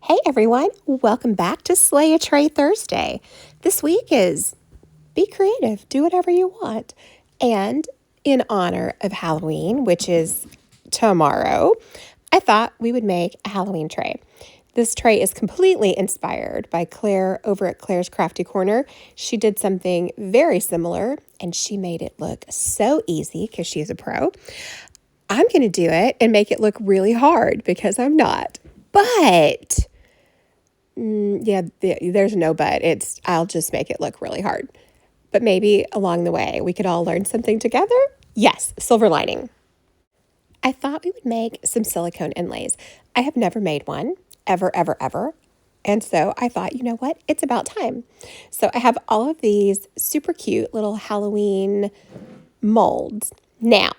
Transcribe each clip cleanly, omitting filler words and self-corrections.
Hey everyone, welcome back to Slay a Tray Thursday. This week is be creative, do whatever you want. And in honor of Halloween, which is tomorrow, I thought we would make a Halloween tray. This tray is completely inspired by Claire over at Claire's Crafty Corner. She did something very similar and she made it look so easy because she's a pro. I'm going to do it and make it look really hard because I'm not. But there's no but. I'll just make it look really hard. But maybe along the way, we could all learn something together. Yes, silver lining. I thought we would make some silicone inlays. I have never made one, ever, ever, ever. And so I thought, you know what? It's about time. So I have all of these super cute little Halloween molds. Now,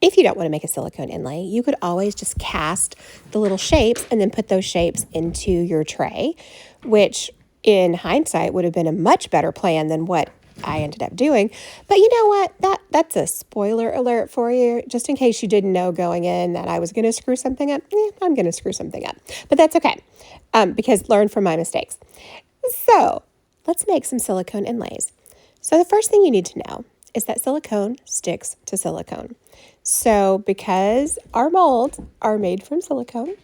if you don't want to make a silicone inlay, you could always just cast the little shapes and then put those shapes into your tray, which in hindsight would have been a much better plan than what I ended up doing. But you know what? That's a spoiler alert for you, just in case you didn't know going in that I was going to screw something up. I'm going to screw something up, but that's okay, because learn from my mistakes. So let's make some silicone inlays. So the first thing you need to know is that silicone sticks to silicone. So because our molds are made from silicone,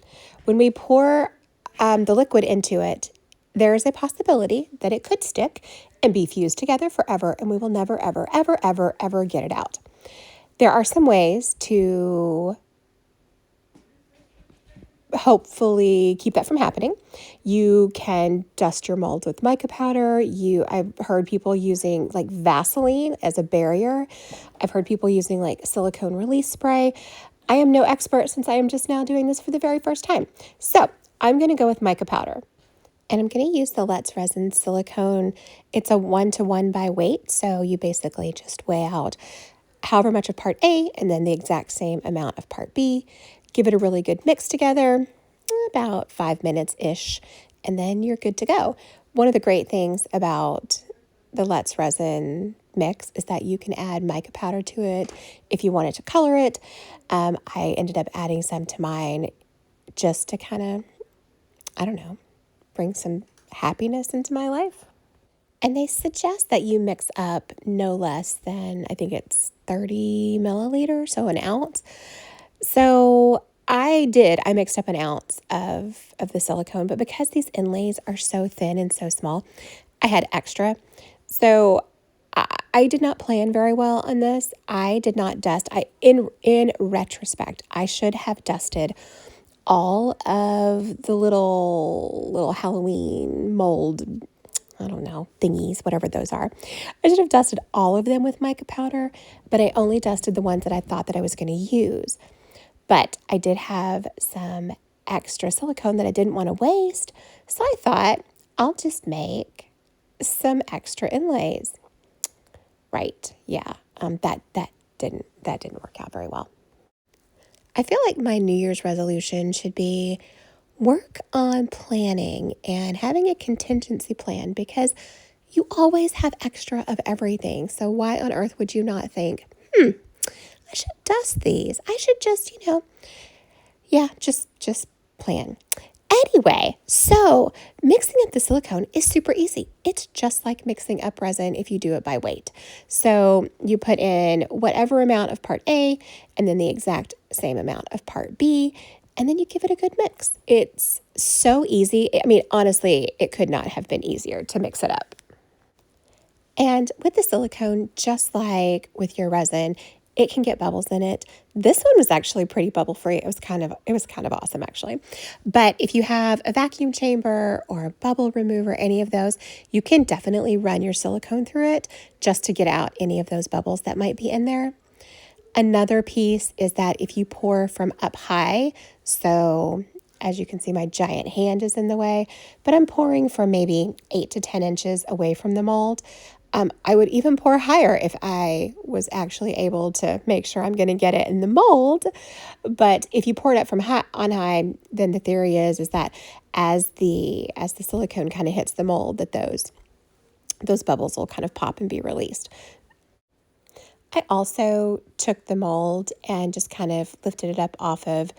when we pour the liquid into it, there is a possibility that it could stick and be fused together forever, and we will never, ever, ever, ever, ever get it out. There are some ways to hopefully keep that from happening. You can dust your molds with mica powder. I've heard people using like Vaseline as a barrier. I've heard people using like silicone release spray. I am no expert since I am just now doing this for the very first time. So I'm going to go with mica powder. And I'm going to use the Let's Resin silicone. It's a 1-to-1 by weight. So you basically just weigh out however much of part A and then the exact same amount of part B. Give it a really good mix together, about 5 minutes-ish, and then you're good to go. One of the great things about the Let's Resin mix is that you can add mica powder to it if you wanted to color it. I ended up adding some to mine just to kind of, I don't know, bring some happiness into my life. And they suggest that you mix up no less than, I think it's 30 milliliters, so an ounce. So I mixed up an ounce of the silicone, but because these inlays are so thin and so small, I had extra. So I did not plan very well on this. I did not dust. In retrospect, I should have dusted all of the little Halloween mold, I don't know, thingies, whatever those are. I should have dusted all of them with mica powder, but I only dusted the ones that I thought that I was going to use. But I did have some extra silicone that I didn't want to waste, so I thought I'll just make some extra inlays. Right, yeah, that didn't work out very well. I feel like my New Year's resolution should be work on planning and having a contingency plan, because you always have extra of everything. So why on earth would you not think, I should dust these. I should just, just plan. Anyway, so mixing up the silicone is super easy. It's just like mixing up resin if you do it by weight. So you put in whatever amount of part A and then the exact same amount of part B, and then you give it a good mix. It's so easy. I mean, honestly, it could not have been easier to mix it up. And with the silicone, just like with your resin, it can get bubbles in it. This one was actually pretty bubble free. It was kind of awesome actually. But if you have a vacuum chamber or a bubble remover, any of those, you can definitely run your silicone through it just to get out any of those bubbles that might be in there. Another piece is that if you pour from up high, so as you can see, my giant hand is in the way, but I'm pouring from maybe 8 to 10 inches away from the mold. I would even pour higher if I was actually able to make sure I'm going to get it in the mold. But if you pour it up from on high, then the theory is that as the silicone kind of hits the mold, that those bubbles will kind of pop and be released. I also took the mold and just kind of lifted it up off of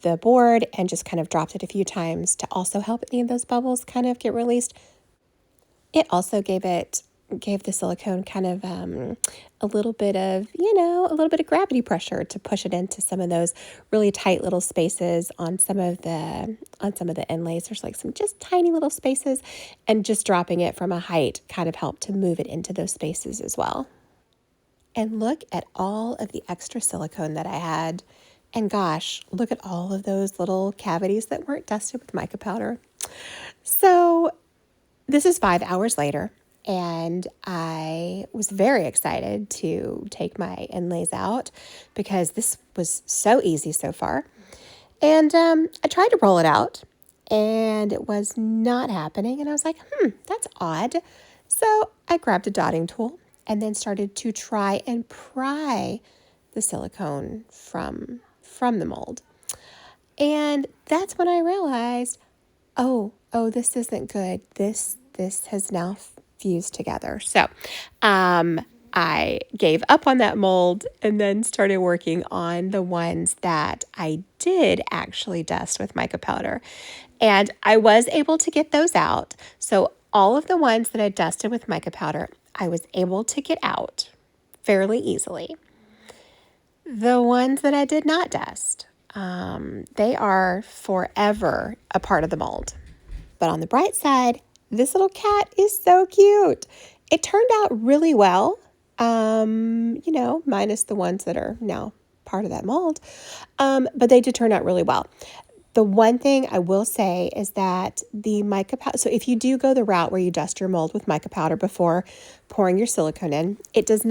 the board and just kind of dropped it a few times to also help any of those bubbles kind of get released. It also gave the silicone kind of a little bit of, a little bit of gravity pressure to push it into some of those really tight little spaces on some of the inlays. There's like some just tiny little spaces, and just dropping it from a height kind of helped to move it into those spaces as well. And look at all of the extra silicone that I had. And gosh, look at all of those little cavities that weren't dusted with mica powder. So this is 5 hours later, and I was very excited to take my inlays out because this was so easy so far. And I tried to roll it out, and it was not happening. And I was like, that's odd. So I grabbed a dotting tool and then started to try and pry the silicone from the mold. And that's when I realized, oh, this isn't good. This has now fused together. So I gave up on that mold and then started working on the ones that I did actually dust with mica powder. And I was able to get those out. So all of the ones that I dusted with mica powder, I was able to get out fairly easily. The ones that I did not dust, they are forever a part of the mold. But on the bright side, this little cat is so cute. It turned out really well, minus the ones that are now part of that mold. But they did turn out really well. The one thing I will say is that the mica powder, so if you do go the route where you dust your mold with mica powder before pouring your silicone in, it doesn't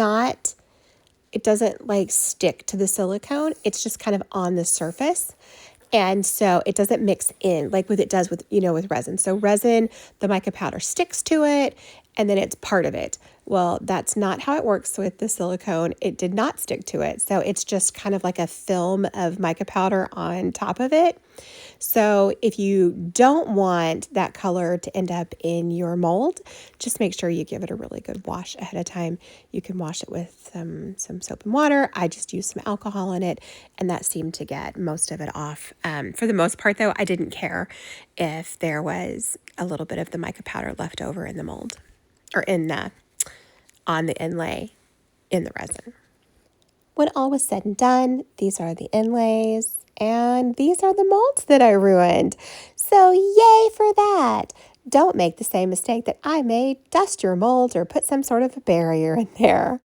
like stick to the silicone. It's just kind of on the surface. And so it doesn't mix in like it does with resin. So resin, the mica powder sticks to it and then it's part of it. Well, that's not how it works with the silicone. It did not stick to it. So it's just kind of like a film of mica powder on top of it. So if you don't want that color to end up in your mold, just make sure you give it a really good wash ahead of time. You can wash it with some soap and water. I just used some alcohol in it, and that seemed to get most of it off. For the most part, though, I didn't care if there was a little bit of the mica powder left over in the mold or on the inlay in the resin. When all was said and done, these are the inlays. And these are the molds that I ruined. So yay for that. Don't make the same mistake that I made. Dust your mold or put some sort of a barrier in there.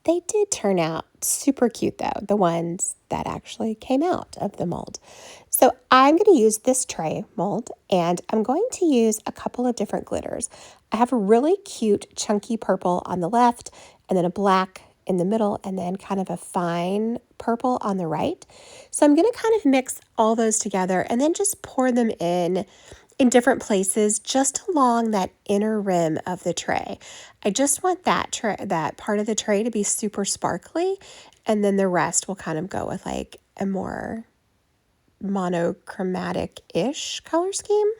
They did turn out super cute though, the ones that actually came out of the mold. So I'm going to use this tray mold, and I'm going to use a couple of different glitters. I have a really cute chunky purple on the left, and then a black in the middle, and then kind of a fine purple on the right. So I'm going to kind of mix all those together and then just pour them in different places just along that inner rim of the tray. I just want that part of the tray to be super sparkly, and then the rest will kind of go with like a more monochromatic-ish color scheme.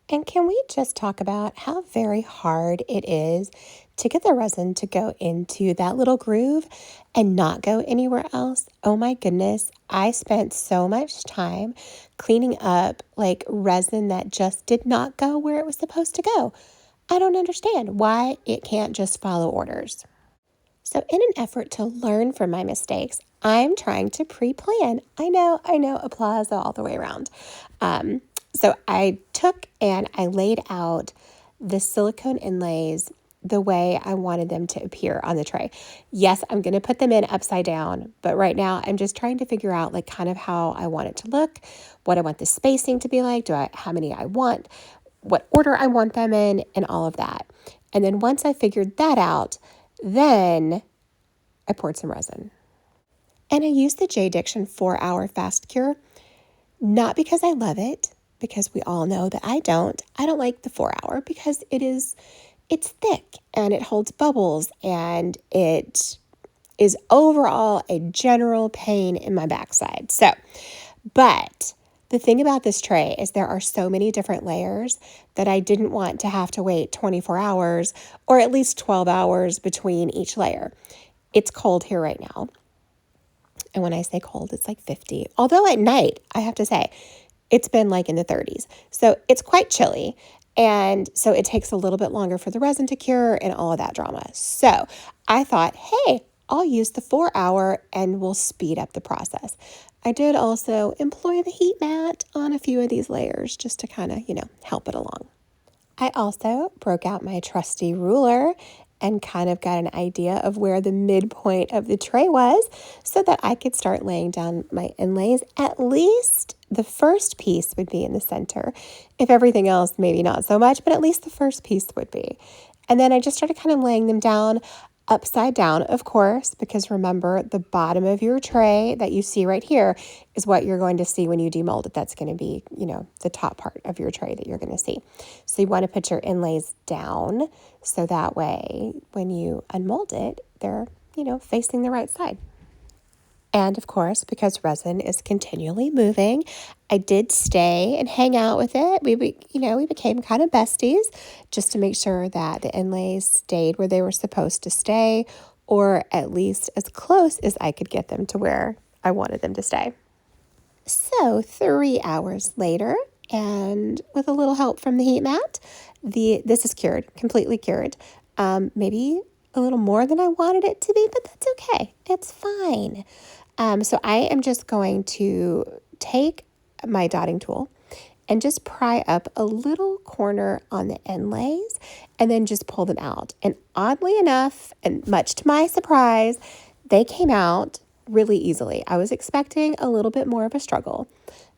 And can we just talk about how very hard it is to get the resin to go into that little groove and not go anywhere else? Oh my goodness, I spent so much time cleaning up like resin that just did not go where it was supposed to go. I don't understand why it can't just follow orders. So in an effort to learn from my mistakes, I'm trying to pre-plan. I know, applause all the way around. So I took and I laid out the silicone inlays the way I wanted them to appear on the tray. Yes, I'm going to put them in upside down, but right now I'm just trying to figure out like kind of how I want it to look, what I want the spacing to be like, how many I want, what order I want them in, and all of that. And then once I figured that out, then I poured some resin. And I used the J-Diction 4-hour fast cure, not because I love it, because we all know that I don't like the 4-hour because it's thick and it holds bubbles and it is overall a general pain in my backside. But the thing about this tray is there are so many different layers that I didn't want to have to wait 24 hours or at least 12 hours between each layer. It's cold here right now. And when I say cold, it's like 50. Although at night, I have to say, it's been like in the 30s. So it's quite chilly. And so it takes a little bit longer for the resin to cure and all of that drama. So I thought, hey, I'll use the 4-hour and we'll speed up the process. I did also employ the heat mat on a few of these layers just to kind of, help it along. I also broke out my trusty ruler and kind of got an idea of where the midpoint of the tray was so that I could start laying down my inlays. At least the first piece would be in the center. If everything else, maybe not so much, but at least the first piece would be. And then I just started kind of laying them down upside down, of course, because remember, the bottom of your tray that you see right here is what you're going to see when you demold it. That's going to be, the top part of your tray that you're going to see. So you want to put your inlays down so that way when you unmold it, they're, facing the right side. And of course, because resin is continually moving, I did stay and hang out with it. We became kind of besties just to make sure that the inlays stayed where they were supposed to stay, or at least as close as I could get them to where I wanted them to stay. So 3 hours later, and with a little help from the heat mat, this is cured, completely cured. Maybe a little more than I wanted it to be, but that's okay. It's fine. So I am just going to take my dotting tool and just pry up a little corner on the inlays and then just pull them out. And oddly enough, and much to my surprise, they came out really easily. I was expecting a little bit more of a struggle,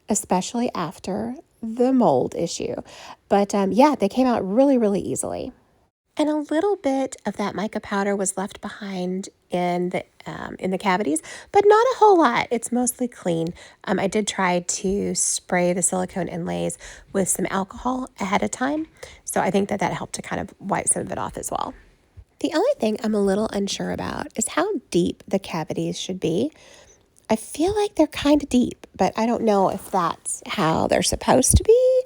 especially after the mold issue. But they came out really, really easily. And a little bit of that mica powder was left behind in the cavities, but not a whole lot. It's mostly clean. I did try to spray the silicone inlays with some alcohol ahead of time, so I think that helped to kind of wipe some of it off as well. The only thing I'm a little unsure about is how deep the cavities should be. I feel like they're kind of deep, but I don't know if that's how they're supposed to be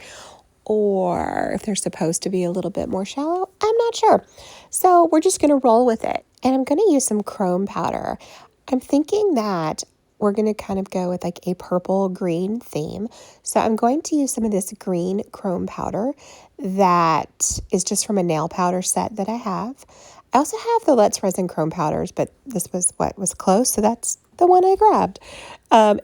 or if they're supposed to be a little bit more shallow. I'm not sure. So we're just going to roll with it. And I'm going to use some chrome powder. I'm thinking that we're going to kind of go with like a purple green theme. So I'm going to use some of this green chrome powder that is just from a nail powder set that I have. I also have the Let's Resin chrome powders, but this was what was close, so that's the one I grabbed.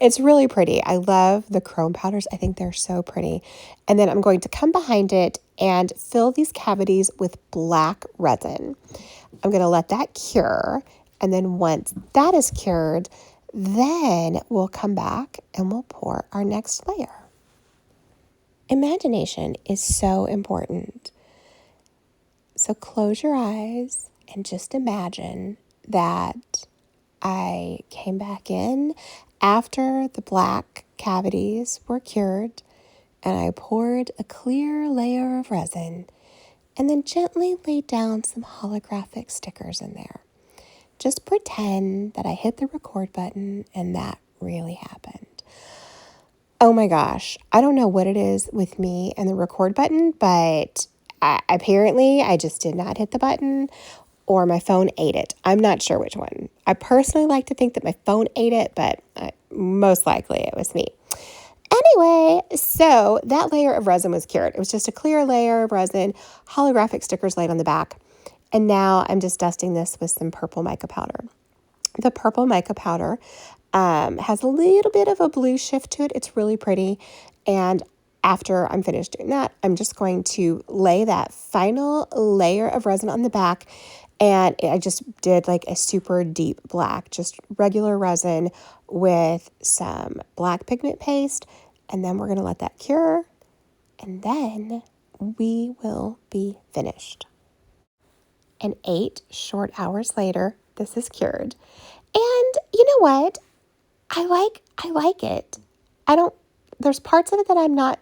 It's really pretty. I love the chrome powders. I think they're so pretty. And then I'm going to come behind it and fill these cavities with black resin. I'm going to let that cure. And then once that is cured, then we'll come back and we'll pour our next layer. Imagination is so important. So close your eyes and just imagine that I came back in after the black cavities were cured, and I poured a clear layer of resin and then gently laid down some holographic stickers in there. Just pretend that I hit the record button and that really happened. Oh my gosh, I don't know what it is with me and the record button, but apparently I just did not hit the button or my phone ate it. I'm not sure which one. I personally like to think that my phone ate it, but most likely it was me. Anyway, so that layer of resin was cured. It was just a clear layer of resin, holographic stickers laid on the back. And now I'm just dusting this with some purple mica powder. The purple mica powder has a little bit of a blue shift to it. It's really pretty. And after I'm finished doing that, I'm just going to lay that final layer of resin on the back. And I just did like a super deep black, just regular resin with some black pigment paste. And then we're going to let that cure. And then we will be finished. And 8 short hours later, this is cured. And you know what? I like it. There's parts of it that I'm not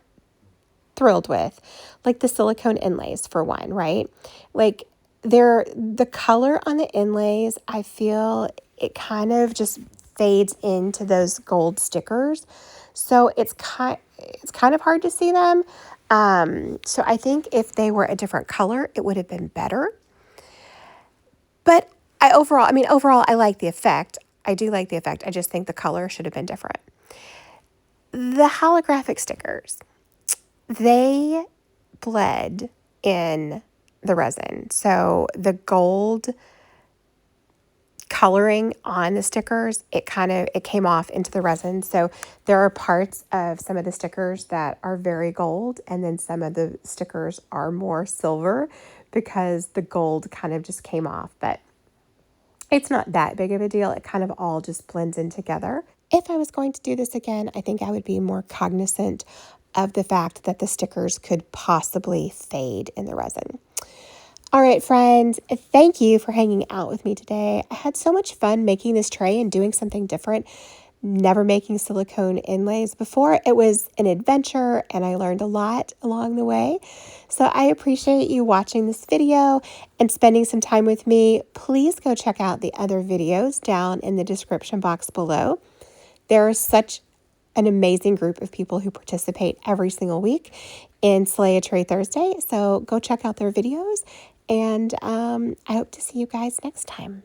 thrilled with, like the silicone inlays for one, right? Like the color on the inlays, I feel it kind of just fades into those gold stickers. So it's kind of hard to see them. So I think if they were a different color, it would have been better. But overall, I like the effect. I do like the effect. I just think the color should have been different. The holographic stickers, they bled in the resin. So the gold coloring on the stickers, it came off into the resin. So there are parts of some of the stickers that are very gold, and then some of the stickers are more silver because the gold kind of just came off. But it's not that big of a deal. It kind of all just blends in together. If I was going to do this again, I think I would be more cognizant of the fact that the stickers could possibly fade in the resin. All right, friends, thank you for hanging out with me today. I had so much fun making this tray and doing something different. Never making silicone inlays before. It was an adventure and I learned a lot along the way. So I appreciate you watching this video and spending some time with me. Please go check out the other videos down in the description box below. There are such an amazing group of people who participate every single week in Slay a Tray Thursday. So go check out their videos, and I hope to see you guys next time.